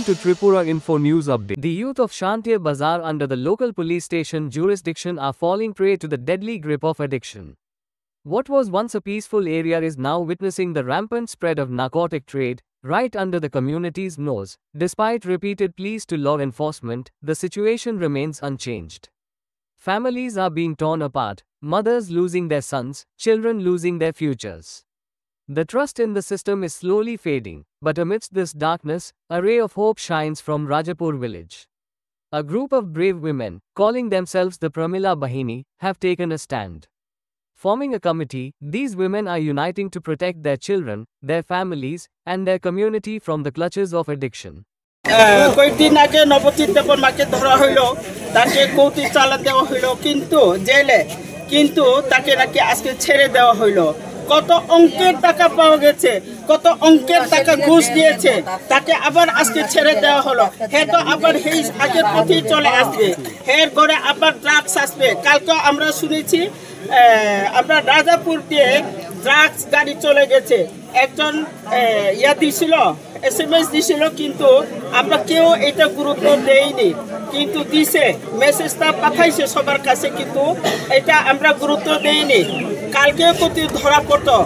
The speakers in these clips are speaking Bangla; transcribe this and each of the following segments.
Welcome to Tripura Info News Update. The youth of Shantia Bazaar under the local police station jurisdiction are falling prey to the deadly grip of addiction. What was once a peaceful area is now witnessing the rampant spread of narcotic trade, right under the community's nose. Despite repeated pleas to law enforcement, the situation remains unchanged. Families are being torn apart, mothers losing their sons, children losing their futures. The trust in the system is slowly fading, but amidst this darkness, a ray of hope shines from Rajapur village. A group of brave women, calling themselves the Pramila Bahini, have taken a stand. Forming a committee, these women are uniting to protect their children, their families, and their community from the clutches of addiction. কয়েকদিন আগে নবচিত দেবর মাকে ধরা হইল, তাকে কৌতুক চালান দেওয়া হইল কিন্তু জেলে, কিন্তু তাকে নাকি আজকে ছেড়ে দেওয়া হইল। কত অঙ্কের টাকা পাওয়া গেছে, কত অঙ্কের টাকা ঘুষ দিয়েছে, তাকে আবার আজকে ছেড়ে দেওয়া হলো। হ্যাঁ, তো আবার এই আগের পথেই চলে আসবে, হের করে আবার ড্রাগস আসবে। কালকে আমরা শুনেছি আমরা রাজাপুর দিয়ে ড্রাগস গাড়ি চলে গেছে, একজন ইয়া দিছিল, SMS দিছিল, কিন্তু আমরা কেউ এটা গুরুত্ব দেইনি, কিন্তু দিছে, মেসেজটা পাঠাইছে সবার কাছে, কিন্তু এটা আমরা গুরুত্ব দেইনি। কালকেও প্রতি ধরা পড়তো,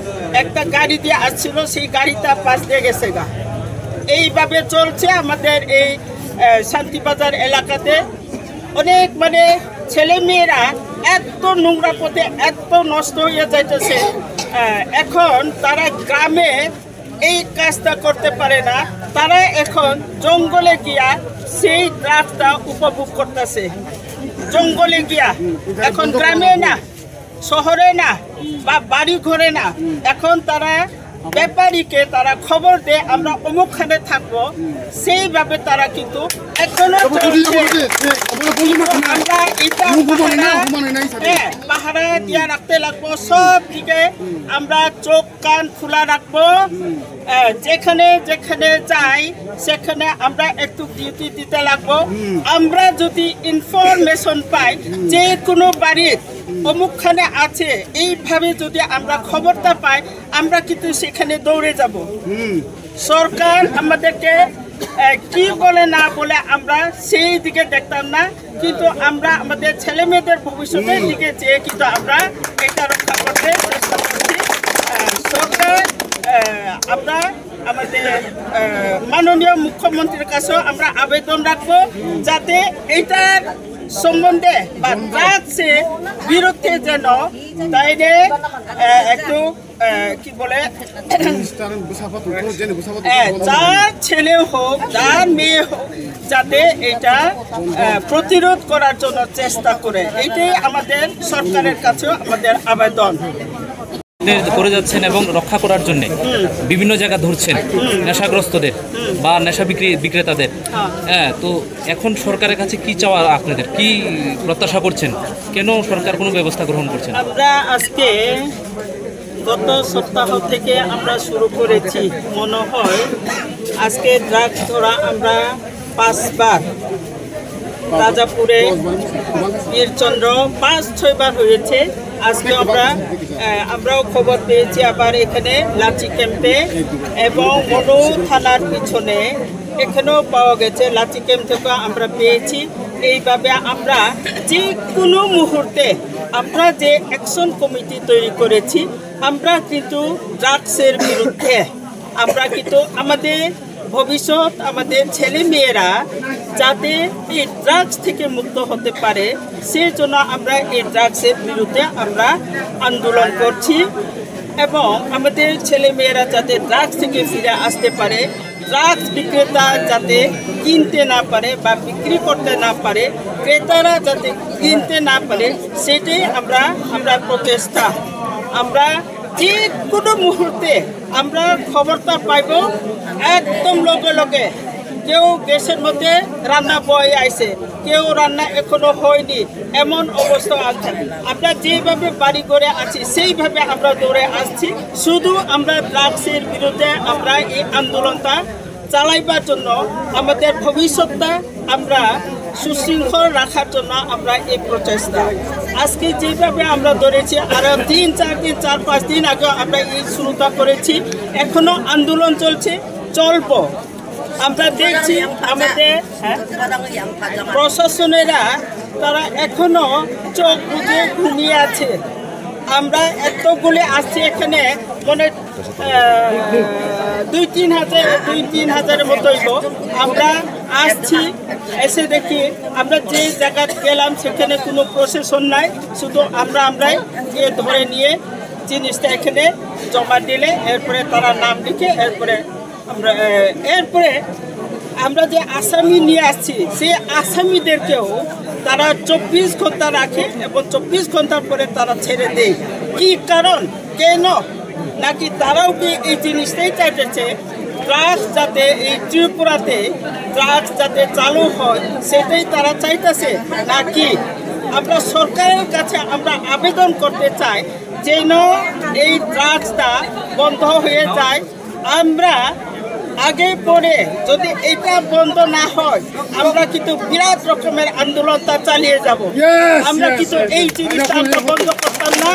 একটা গাড়ি দিয়ে আসছিল, সেই গাড়িটা পাশ দিয়ে গেছে গা। এইভাবে চলছে আমাদের এই শান্তিবাজার এলাকাতে। অনেক ছেলে মেয়েরা এত নোংরা পথে এত নষ্ট হয়ে যাইতেছে, এখন তারা গ্রামে এই কাজটা করতে পারে না, তারা এখন জঙ্গলে গিয়া সেই ড্রাগসটা উপভোগ করতেছে। জঙ্গলে গিয়া, এখন গ্রামে না, শহরে না, বা বাড়ি ঘরে না, এখন তারা ব্যাপারীকে তারা খবর দেয় আমরা অমুকখানে থাকবো, সেইভাবে তারা কিন্তু এখনো আমরা এটা পাহারা দিয়া রাখতে লাগবো। সব দিকে আমরা চোখ কান খোলা রাখবো, যেখানে যেখানে যাই সেখানে আমরা একটু ডিউটি দিতে লাগবো। আমরা যদি ইনফরমেশন পাই যে কোনো বাড়ির অমুকখানে আছে, এইভাবে যদি আমরা খবরটা পাই, আমরা কিন্তু সেখানে দৌড়ে যাব। সরকার আমাদেরকে কি বলে না বলে আমরা সেই দিকে দেখতাম না, কিন্তু আমরা আমাদের ছেলে মেয়েদের ভবিষ্যতের দিকে চেয়ে কিন্তু আমরা এটা রক্ষা করতে চেষ্টা করছি। সরকার আমরা আমাদের মাননীয় মুখ্যমন্ত্রীর কাছেও আমরা আবেদন রাখবো, যাতে এইটার সম্বন্ধে বা ড্রাগসের বিরুদ্ধে যেন তাইলে একটু কি বলে, যার ছেলে হোক যার মেয়ে হোক, যাতে এটা প্রতিরোধ করার জন্য চেষ্টা করে, এটাই আমাদের সরকারের কাছেও আমাদের আবেদন। করে যাচ্ছেন এবং রক্ষা করার জন্য বিভিন্ন জায়গা ধরছেন নেশাগ্রস্তদের বা নেশা বিক্রেতাদের। হ্যাঁ, তো এখন সরকারের কাছে কি চাওয়া, আপনাদের কি প্রত্যাশা করছেন, কেন সরকার কোনো ব্যবস্থা গ্রহণ করছেন? আমরা আজকে গত সপ্তাহ থেকে আমরা শুরু করেছি, মনে হয় আজকে ড্রাগস ধরা আমরা 5 বার, রাজাপুরে বীরচন্দ্র 5-6 বার হয়েছে। আজকে আমরাও খবর পেয়েছি আবার এখানে লাচি ক্যাম্পে এবং মনু থানার পিছনে এখানেও পাওয়া গেছে, লাচি ক্যাম্প থেকে আমরা পেয়েছি। এইভাবে আমরা যে কোনো মুহূর্তে আমরা যে অ্যাকশন কমিটি তৈরি করেছি, আমরা কিন্তু ড্রাগসের বিরুদ্ধে, আমরা কিন্তু আমাদের ভবিষ্যৎ, আমাদের ছেলে মেয়েরা যাতে এই ড্রাগস থেকে মুক্ত হতে পারে, সেই জন্য আমরা এই ড্রাগসের বিরুদ্ধে আমরা আন্দোলন করছি, এবং আমাদের ছেলে মেয়েরা যাতে ড্রাগস থেকে ফিরে আসতে পারে, ড্রাগস বিক্রেতা যাতে কিনতে না পারে বা বিক্রি করতে না পারে, ক্রেতারা যাতে কিনতে না পারে, সেটাই আমরা প্রচেষ্টা। আমরা যে কোনো মুহূর্তে আমরা খবরটা পাইব, একদম লগে লগে। কেউ গ্যাসের মধ্যে রান্না বয়ে আইছে, কেউ রান্না এখনো হয়নি, এমন অবস্থা আছে। আমরা যেভাবে বাড়ি করে আছি সেইভাবে আমরা দৌড়ে আসছি, শুধু আমরা ড্রাগসের বিরুদ্ধে আমরা এই আন্দোলনটা চালাইবার জন্য, আমাদের ভবিষ্যৎটা আমরা সুশৃঙ্খল রাখার জন্য আমরা এই প্রচেষ্টা। আজকে যেভাবে আমরা ধরেছি, আরও 3-4 দিন 4-5 দিন আগে আমরা এই শুরুটা করেছি, এখনো আন্দোলন চলছে, চলবো। আমরা দেখছি আমাদের প্রশাসনেরা তারা এখনো চোখ বুজে ঘুমিয়ে আছে। আমরা এতগুলি আসছি এখানে মানে 2-3 হাজারের মতোই লোক আমরা আসছি। এসে দেখি আমরা যে জায়গায় গেলাম সেখানে কোনো প্রশাসন নাই, শুধু আমরাই গিয়ে ধরে নিয়ে জিনিসটা এখানে জমা দিলে এরপরে তারা নাম লিখে এরপরে আমরা যে আসামি নিয়ে আসছি সেই আসামিদেরকেও তারা 24 ঘন্টা রাখে এবং 24 ঘন্টার পরে তারা ছেড়ে দেয়। কি কারণ, কেন? নাকি তারাও কি এই জিনিসটাই চাইতেছে ড্রাগস যাতে এই ত্রিপুরাতে ড্রাগস যাতে চালু হয় সেটাই তারা চাইতেছে, নাকি আমরা সরকারের কাছে আমরা আবেদন করতে চাই যেন এই ড্রাগসটা বন্ধ হয়ে যায়। আমরা আগে পরে যদি এটা বন্ধ না হয় আমরা কিন্তু বিরাট রকমের আন্দোলনটা চালিয়ে যাব। আমরা কিন্তু এই জিনিসটা আমরা বন্ধ করতাম না।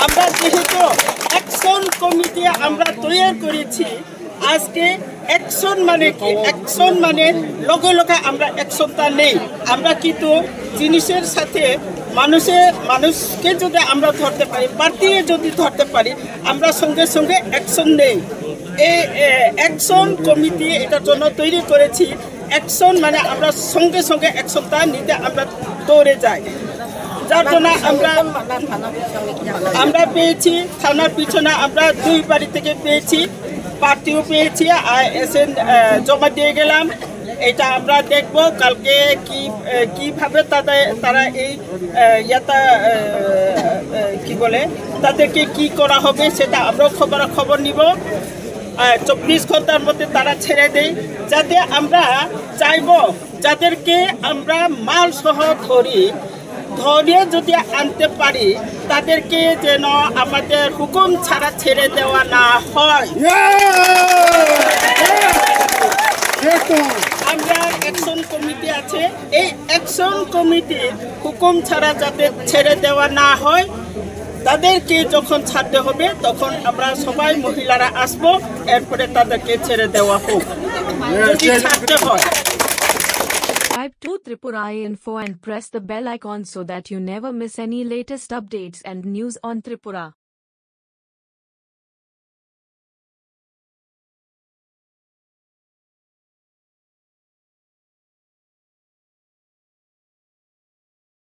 আমরা যেহেতু অ্যাকশন কমিটি আমরা তৈরি করেছি, আজকে অ্যাকশন মানে কি? অ্যাকশন মানে লগে লগে আমরা অ্যাকশনটা নেই। আমরা কিন্তু জিনিসের সাথে মানুষকে যদি আমরা ধরতে পারি, পার্টিয়ে যদি ধরতে পারি, আমরা সঙ্গে সঙ্গে অ্যাকশন নেই। এই অ্যাকশন কমিটি এটার জন্য তৈরি করেছি। অ্যাকশন মানে আমরা সঙ্গে সঙ্গে অ্যাকশনটা নিতে আমরা দৌড়ে যাই। যার জন্য আমরা পেয়েছি থানার পিছনে আমরা 2 বাড়ি থেকে পেয়েছি, পার্টিও পেয়েছি, এসে জমা দিয়ে গেলাম। এটা আমরা দেখব কালকে কিভাবে তারা এই কি বলে তাদেরকে কি করা হবে সেটা আমরাও খবর নিব। 24 ঘন্টার মধ্যে তারা ছেড়ে দেয়, যাতে আমরা চাইব যাদেরকে আমরা মাল সহ ধরে যদি আনতে পারি তাদেরকে যেন আমাদের হুকুম ছাড়া ছেড়ে দেওয়া না হয়। আমরা অ্যাকশন কমিটি আছে, এই অ্যাকশন কমিটির হুকুম ছাড়া যাতে ছেড়ে দেওয়া না হয়, তাদেরকে যখন ছাড়তে হবে তখন আমরা সবাই মহিলারা আসবো, এরপরে তাদেরকে ছেড়ে দেওয়া হোক যদি ছাড়তে হয়। Subscribe to Tripura Info and press the bell icon so that you never miss any latest updates and news on Tripura.